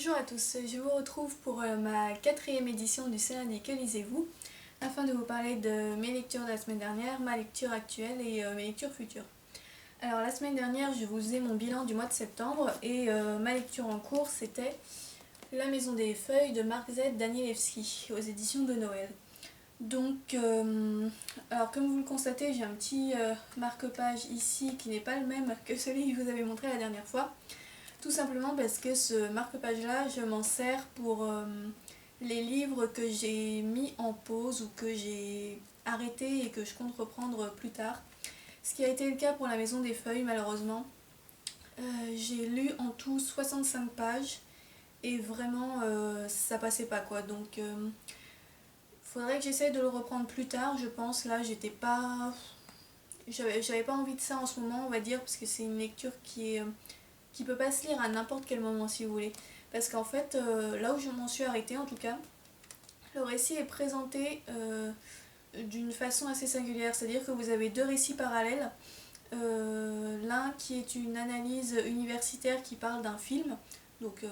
Bonjour à tous, je vous retrouve pour ma quatrième édition du CND Que lisez-vous afin de vous parler de mes lectures de la semaine dernière, ma lecture actuelle et mes lectures futures. Alors la semaine dernière je vous faisais mon bilan du mois de septembre et ma lecture en cours c'était La Maison des Feuilles de Mark Z. Danielewski aux éditions de Noël. Donc, alors comme vous le constatez, j'ai un petit marque-page ici qui n'est pas le même que celui que je vous avais montré la dernière fois. Tout simplement parce que ce marque-page là, je m'en sers pour les livres que j'ai mis en pause ou que j'ai arrêté et que je compte reprendre plus tard. Ce qui a été le cas pour La Maison des Feuilles malheureusement. J'ai lu en tout 65 pages et vraiment ça passait pas quoi. Donc faudrait que j'essaye de le reprendre plus tard je pense. Là j'étais pas... J'avais pas envie de ça en ce moment on va dire parce que c'est une lecture qui peut pas se lire à n'importe quel moment si vous voulez. Parce qu'en fait, là où je m'en suis arrêtée en tout cas, le récit est présenté d'une façon assez singulière. C'est-à-dire que vous avez deux récits parallèles. L'un qui est une analyse universitaire qui parle d'un film, donc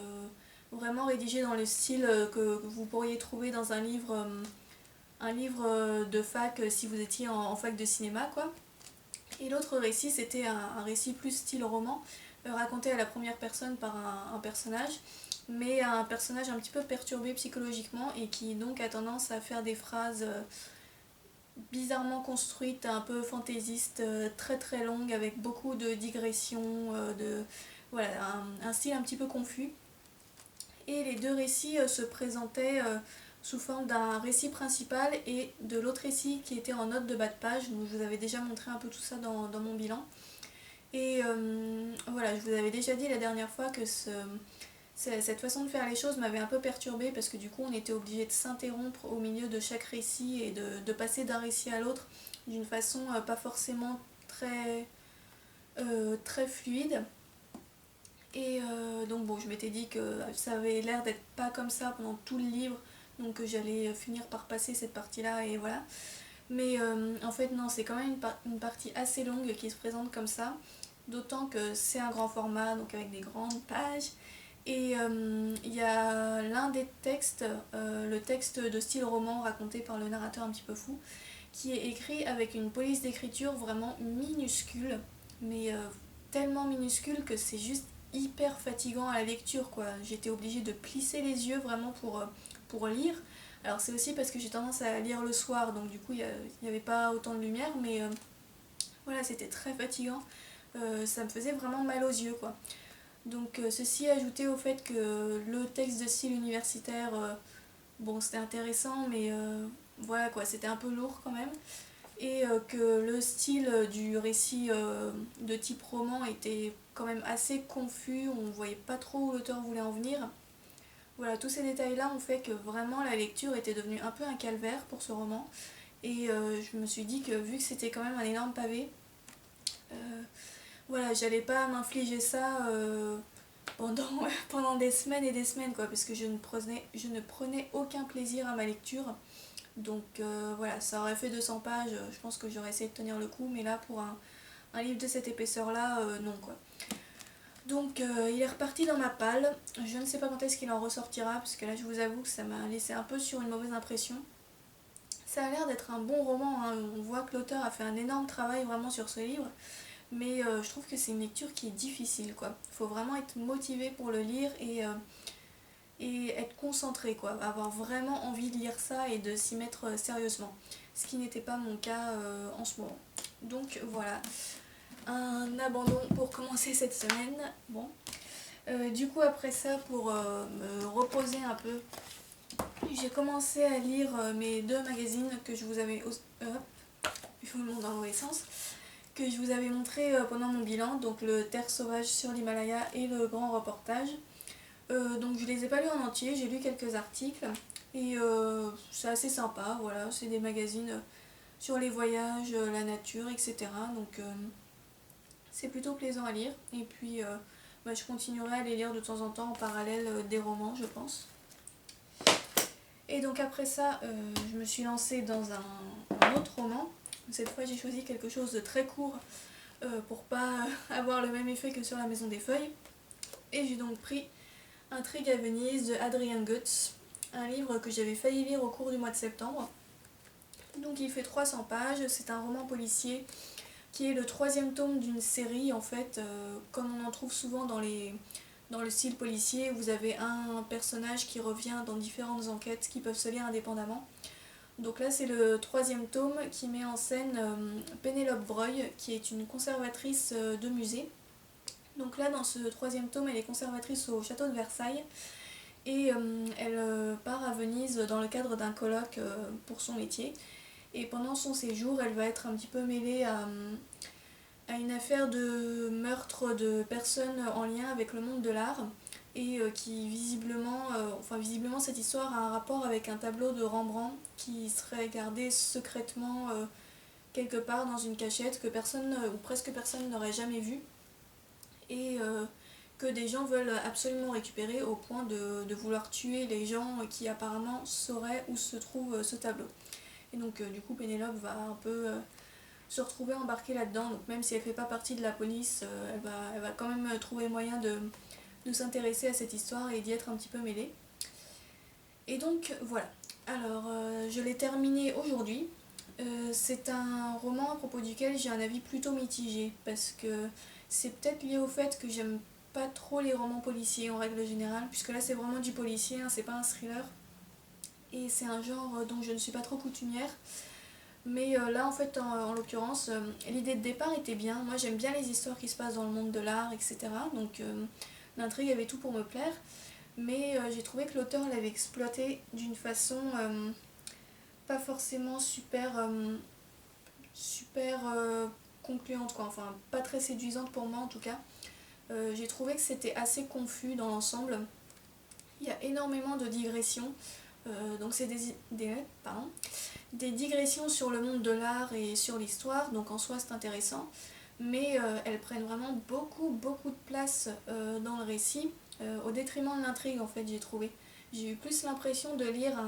vraiment rédigé dans le style que vous pourriez trouver dans un livre de fac si vous étiez en fac de cinéma quoi. Et l'autre récit c'était un récit plus style roman, raconté à la première personne par un personnage, mais un personnage un petit peu perturbé psychologiquement et qui donc a tendance à faire des phrases bizarrement construites, un peu fantaisistes, très très longues, avec beaucoup de digressions, voilà, un style un petit peu confus. Et les deux récits se présentaient sous forme d'un récit principal et de l'autre récit qui était en note de bas de page. Donc je vous avais déjà montré un peu tout ça dans mon bilan. Et voilà, je vous avais déjà dit la dernière fois que cette façon de faire les choses m'avait un peu perturbée parce que du coup on était obligé de s'interrompre au milieu de chaque récit et de passer d'un récit à l'autre d'une façon pas forcément très fluide. Et donc bon, je m'étais dit que ça avait l'air d'être pas comme ça pendant tout le livre, donc que j'allais finir par passer cette partie-là et voilà. Mais en fait non, c'est quand même une partie assez longue qui se présente comme ça, d'autant que c'est un grand format, donc avec des grandes pages. Et il y a l'un des textes, le texte de style roman raconté par le narrateur un petit peu fou, qui est écrit avec une police d'écriture vraiment minuscule, mais tellement minuscule que c'est juste hyper fatigant à la lecture quoi. J'étais obligée de plisser les yeux vraiment pour lire. Alors c'est aussi parce que j'ai tendance à lire le soir, donc du coup il n'y avait pas autant de lumière, mais voilà, c'était très fatigant. Ça me faisait vraiment mal aux yeux quoi. Donc ceci ajouté au fait que le texte de style universitaire, bon c'était intéressant, mais voilà quoi, c'était un peu lourd quand même. Et que le style du récit de type roman était quand même assez confus, on ne voyait pas trop où l'auteur voulait en venir. Voilà, tous ces détails-là ont fait que vraiment la lecture était devenue un peu un calvaire pour ce roman. Et je me suis dit que vu que c'était quand même un énorme pavé, euh, voilà, j'allais pas m'infliger ça pendant, pendant des semaines et des semaines, quoi, parce que je ne prenais aucun plaisir à ma lecture. Donc voilà, ça aurait fait 200 pages, je pense que j'aurais essayé de tenir le coup, mais là pour un livre de cette épaisseur-là, non quoi. Donc il est reparti dans ma palle, je ne sais pas quand est-ce qu'il en ressortira, parce que là je vous avoue que ça m'a laissé un peu sur une mauvaise impression. Ça a l'air d'être un bon roman, hein. On voit que l'auteur a fait un énorme travail vraiment sur ce livre, mais je trouve que c'est une lecture qui est difficile quoi. Il faut vraiment être motivé pour le lire et être concentré quoi, avoir vraiment envie de lire ça et de s'y mettre sérieusement. Ce qui n'était pas mon cas en ce moment. Donc voilà, un abandon pour commencer cette semaine. Bon. Du coup après ça, pour me reposer un peu, j'ai commencé à lire mes deux magazines que je vous avais... je vous le montre dans le mauvais sens. Que je vous avais montré pendant mon bilan, donc le Terre sauvage sur l'Himalaya et le grand reportage. Donc je les ai pas lus en entier, j'ai lu quelques articles et c'est assez sympa, voilà, c'est des magazines sur les voyages, la nature, etc. Donc c'est plutôt plaisant à lire et puis bah, je continuerai à les lire de temps en temps en parallèle des romans je pense. Et donc après ça, je me suis lancée dans un autre roman. Cette fois j'ai choisi quelque chose de très court pour pas avoir le même effet que sur La Maison des Feuilles. Et j'ai donc pris Intrigue à Venise de Adrian Goetz, un livre que j'avais failli lire au cours du mois de septembre. Donc il fait 300 pages, c'est un roman policier qui est le troisième tome d'une série en fait, comme on en trouve souvent dans le style policier, vous avez un personnage qui revient dans différentes enquêtes qui peuvent se lire indépendamment. Donc là c'est le troisième tome qui met en scène Pénélope Breuil qui est une conservatrice de musée. Donc là dans ce troisième tome elle est conservatrice au château de Versailles et elle part à Venise dans le cadre d'un colloque pour son métier. Et pendant son séjour elle va être un petit peu mêlée à une affaire de meurtre de personnes en lien avec le monde de l'art et qui visiblement cette histoire a un rapport avec un tableau de Rembrandt qui serait gardé secrètement quelque part dans une cachette que personne ou presque personne n'aurait jamais vu et que des gens veulent absolument récupérer au point de vouloir tuer les gens qui apparemment sauraient où se trouve ce tableau. Et donc du coup Pénélope va un peu se retrouver embarquée là-dedans, donc même si elle fait pas partie de la police, elle va quand même trouver moyen de s'intéresser à cette histoire et d'y être un petit peu mêlée. Et donc voilà, alors je l'ai terminé aujourd'hui. C'est un roman à propos duquel j'ai un avis plutôt mitigé, parce que c'est peut-être lié au fait que j'aime pas trop les romans policiers en règle générale, puisque là c'est vraiment du policier, hein, c'est pas un thriller, et c'est un genre dont je ne suis pas trop coutumière. Mais là en fait en l'occurrence l'idée de départ était bien, moi j'aime bien les histoires qui se passent dans le monde de l'art etc. Donc l'intrigue avait tout pour me plaire, mais j'ai trouvé que l'auteur l'avait exploité d'une façon pas forcément super concluante quoi, enfin pas très séduisante pour moi en tout cas. J'ai trouvé que c'était assez confus dans l'ensemble, il y a énormément de digressions, donc c'est des digressions sur le monde de l'art et sur l'histoire, donc en soi c'est intéressant, mais elles prennent vraiment beaucoup de place dans le récit, au détriment de l'intrigue en fait j'ai trouvé. J'ai eu plus l'impression de lire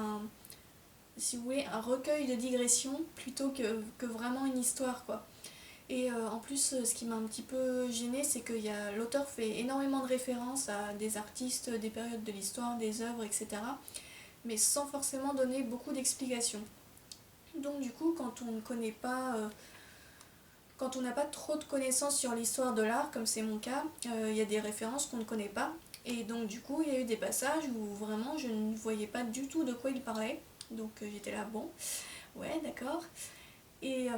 si vous voulez, un recueil de digressions plutôt que vraiment une histoire quoi. Et en plus ce qui m'a un petit peu gênée c'est que l'auteur fait énormément de références à des artistes, des périodes de l'histoire, des œuvres, etc. Mais sans forcément donner beaucoup d'explications. Donc du coup, quand on n'a pas trop de connaissances sur l'histoire de l'art, comme c'est mon cas, il y a des références qu'on ne connaît pas. Et donc du coup, il y a eu des passages où vraiment je ne voyais pas du tout de quoi il parlait. Donc j'étais là, bon, ouais, d'accord. Et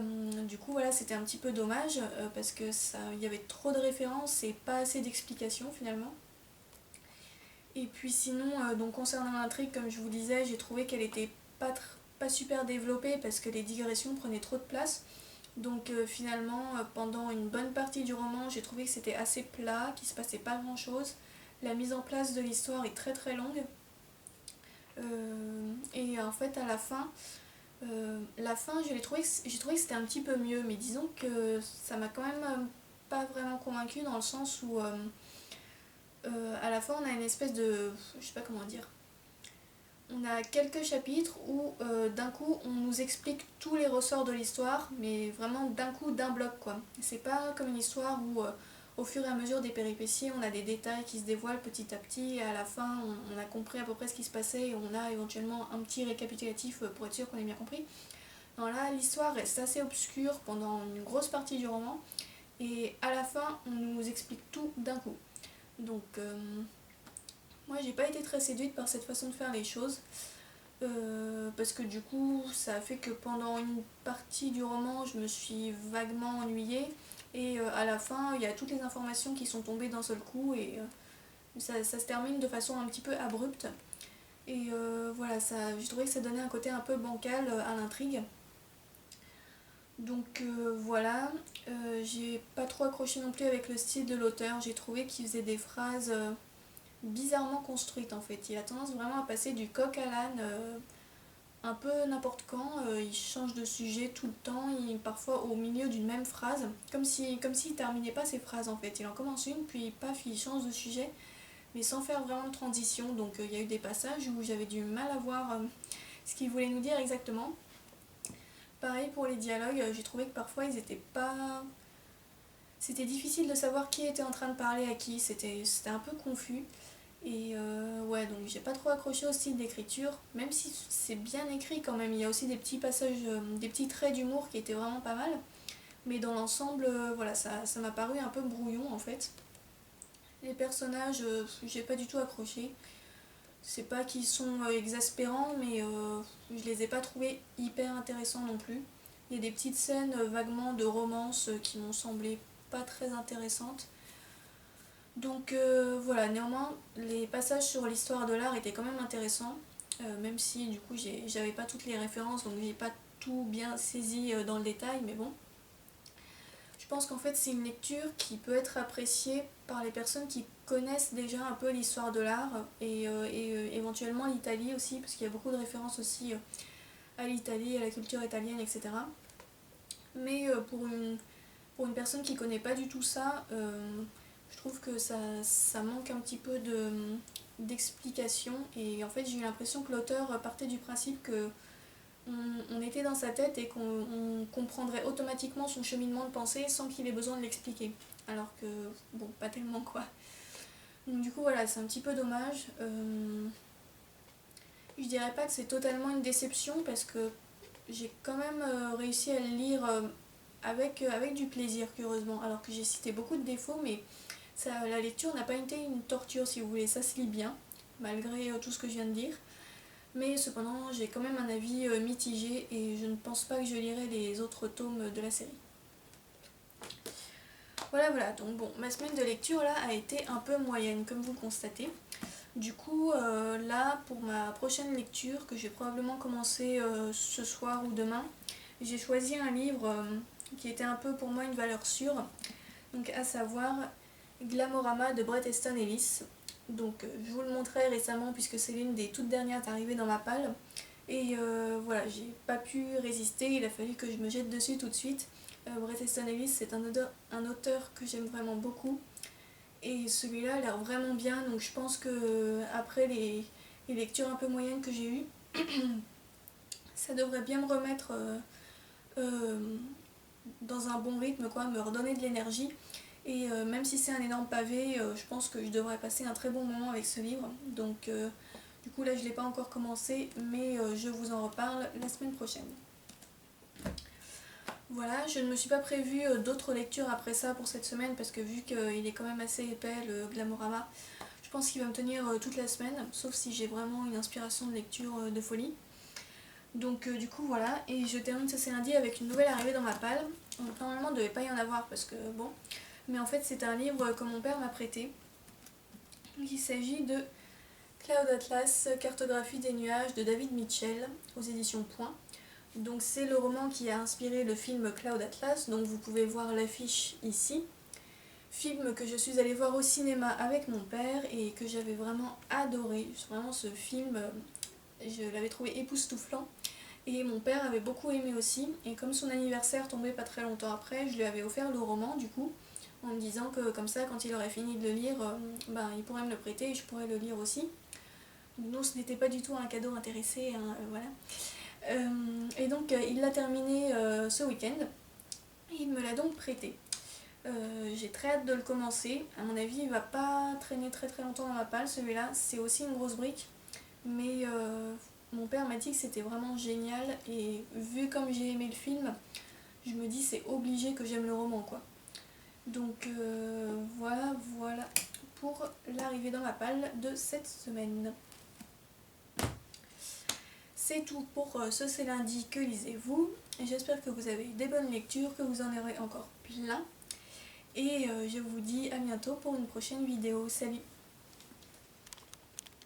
du coup, voilà, c'était un petit peu dommage parce que il y avait trop de références et pas assez d'explications finalement. Et puis sinon, donc concernant l'intrigue, comme je vous disais, j'ai trouvé qu'elle était pas super développée parce que les digressions prenaient trop de place. Donc finalement, pendant une bonne partie du roman, j'ai trouvé que c'était assez plat, qu'il se passait pas grand chose. La mise en place de l'histoire est très longue. Et en fait, à la fin, j'ai trouvé que c'était un petit peu mieux, mais disons que ça m'a quand même pas vraiment convaincue dans le sens où à la fin on a une espèce de, je sais pas comment dire, on a quelques chapitres où d'un coup on nous explique tous les ressorts de l'histoire, mais vraiment d'un coup, d'un bloc quoi. C'est pas comme une histoire où au fur et à mesure des péripéties on a des détails qui se dévoilent petit à petit et à la fin on a compris à peu près ce qui se passait et on a éventuellement un petit récapitulatif pour être sûr qu'on ait bien compris. Non, là l'histoire reste assez obscure pendant une grosse partie du roman et à la fin on nous explique tout d'un coup. Donc moi j'ai pas été très séduite par cette façon de faire les choses. Parce que du coup ça a fait que pendant une partie du roman je me suis vaguement ennuyée et à la fin il y a toutes les informations qui sont tombées d'un seul coup et ça se termine de façon un petit peu abrupte et voilà, j'ai trouvé que ça donnait un côté un peu bancal à l'intrigue. Donc voilà, j'ai pas trop accroché non plus avec le style de l'auteur, j'ai trouvé qu'il faisait des phrases bizarrement construites en fait. Il a tendance vraiment à passer du coq à l'âne un peu n'importe quand, il change de sujet tout le temps, parfois au milieu d'une même phrase, comme s'il terminait pas ses phrases en fait. Il en commence une, puis paf, il change de sujet, mais sans faire vraiment de transition. Donc il y a eu des passages où j'avais du mal à voir ce qu'il voulait nous dire exactement. Pareil pour les dialogues, j'ai trouvé que parfois ils étaient pas... C'était difficile de savoir qui était en train de parler à qui, c'était un peu confus. Et ouais, donc j'ai pas trop accroché au style d'écriture, même si c'est bien écrit quand même. Il y a aussi des petits passages, des petits traits d'humour qui étaient vraiment pas mal. Mais dans l'ensemble, voilà, ça m'a paru un peu brouillon en fait. Les personnages, j'ai pas du tout accroché. C'est pas qu'ils sont exaspérants, mais je les ai pas trouvés hyper intéressants non plus. Il y a des petites scènes vaguement de romance qui m'ont semblé pas très intéressantes. Donc voilà, néanmoins, les passages sur l'histoire de l'art étaient quand même intéressants, même si du coup j'avais pas toutes les références, donc j'ai pas tout bien saisi dans le détail, mais bon. Je pense qu'en fait c'est une lecture qui peut être appréciée par les personnes qui connaissent déjà un peu l'histoire de l'art et éventuellement l'Italie aussi, parce qu'il y a beaucoup de références aussi à l'Italie, à la culture italienne, etc. Mais pour une personne qui connaît pas du tout ça, je trouve que ça manque un petit peu d'explication et en fait j'ai eu l'impression que l'auteur partait du principe que on était dans sa tête et qu'on comprendrait automatiquement son cheminement de pensée sans qu'il ait besoin de l'expliquer. Alors que, bon, pas tellement quoi. Donc du coup voilà, c'est un petit peu dommage. Je dirais pas que c'est totalement une déception parce que j'ai quand même réussi à le lire avec du plaisir, curieusement. Alors que j'ai cité beaucoup de défauts, mais la lecture n'a pas été une torture si vous voulez, ça se lit bien, malgré tout ce que je viens de dire. Mais cependant, j'ai quand même un avis mitigé et je ne pense pas que je lirai les autres tomes de la série. Voilà, donc bon, ma semaine de lecture là a été un peu moyenne, comme vous le constatez. Du coup, là, pour ma prochaine lecture, que je vais probablement commencer ce soir ou demain, j'ai choisi un livre qui était un peu pour moi une valeur sûre, donc à savoir Glamorama de Bret Easton Ellis. Donc je vous le montrais récemment puisque c'est l'une des toutes dernières arrivées dans ma palle. Et voilà, j'ai pas pu résister, il a fallu que je me jette dessus tout de suite. Bret Easton Ellis, c'est un auteur que j'aime vraiment beaucoup. Et celui-là a l'air vraiment bien, donc je pense que après les lectures un peu moyennes que j'ai eues, ça devrait bien me remettre euh, dans un bon rythme, quoi, me redonner de l'énergie. Et même si c'est un énorme pavé, je pense que je devrais passer un très bon moment avec ce livre. Donc du coup là je ne l'ai pas encore commencé, mais je vous en reparle la semaine prochaine. Voilà, je ne me suis pas prévu d'autres lectures après ça pour cette semaine parce que vu qu'il est quand même assez épais le Glamorama, je pense qu'il va me tenir toute la semaine, sauf si j'ai vraiment une inspiration de lecture de folie. Donc du coup voilà, et je termine ce lundi avec une nouvelle arrivée dans ma palle. Donc normalement il ne devait pas y en avoir parce que bon, mais en fait c'est un livre que mon père m'a prêté. Il s'agit de Cloud Atlas, cartographie des nuages de David Mitchell aux éditions Point. Donc c'est le roman qui a inspiré le film Cloud Atlas, donc vous pouvez voir l'affiche ici. Film que je suis allée voir au cinéma avec mon père et que j'avais vraiment adoré. Vraiment ce film, je l'avais trouvé époustouflant. Et mon père avait beaucoup aimé aussi. Et comme son anniversaire tombait pas très longtemps après, je lui avais offert le roman du coup, en me disant que comme ça, quand il aurait fini de le lire, ben, il pourrait me le prêter et je pourrais le lire aussi. Non, ce n'était pas du tout un cadeau intéressé, hein, voilà. Et donc il l'a terminé ce week-end et il me l'a donc prêté. J'ai très hâte de le commencer. À mon avis, il va pas traîner très très longtemps dans ma palle celui-là. C'est aussi une grosse brique, mais mon père m'a dit que c'était vraiment génial et vu comme j'ai aimé le film, je me dis c'est obligé que j'aime le roman quoi. Donc voilà pour l'arrivée dans ma palle de cette semaine. C'est tout pour ce lundi que lisez-vous. J'espère que vous avez eu des bonnes lectures, que vous en aurez encore plein. Et je vous dis à bientôt pour une prochaine vidéo. Salut!